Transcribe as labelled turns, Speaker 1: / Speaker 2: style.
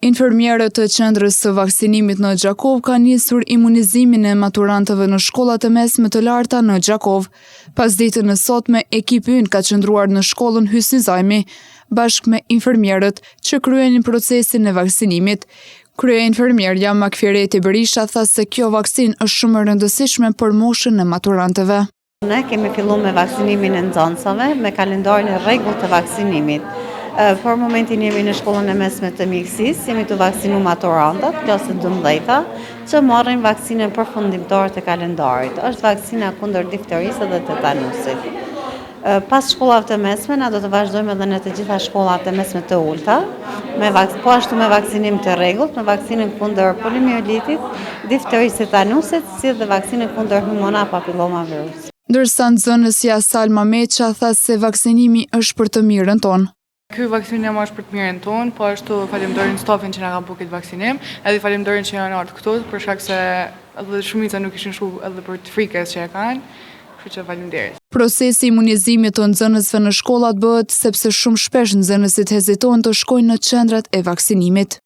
Speaker 1: Infermierët të qendrës së vaksinimit në Gjakov kanë nisur imunizimin e maturantëve në shkollat e mesme të larta në Gjakov. Pas ditën e sotme, ekipi ynë ka qëndruar në shkollën Hysni Zajmi, bashkë me infermierët që kryenin procesin e vaksinimit. Kryeinfermierja Makfireti Berisha tha se kjo vaksin është shumë e rëndësishme për moshën e maturantëve.
Speaker 2: Ne kemi filluar me vaksinimin e nxënësave me kalendarin e rregullt të vaksinimit. Për momentin jemi në shkollën e mesme të mjekësisë, jemi të vaksinu maturantat, klasë 12, që marrin vaksinën përfundimtare të kalendarit. Është vaksina kundër difterisë dhe tetanusit. Pas shkollave të mesme, na do të vazhdojmë edhe në të gjitha shkollat e mesme të ulta, po ashtu me vaksinim të rregullt, me vaksinën kundër poliomielitit, difterisë tetanusit, si dhe vaksinën kundër humona papillomavirus.
Speaker 1: Ndërsa nxënësja Salma Meça tha se vaksinimi është për të mirën tonë.
Speaker 3: Ky vaksinim jam është për të mirën tonë, po ashtu falenderoj stafin që na ka bërë këtë vaksinim, edhe falenderoj që janë ardhur këtu, për shkak se edhe shumica nuk ishin shku edhe për të frikës që e kanë, kështu që faleminderit.
Speaker 1: Procesi i imunizimit të nxënësve në shkollat bëhet sepse shumë shpesh nxënësit hezitojnë të shkojnë në qendrat e vaksinimit.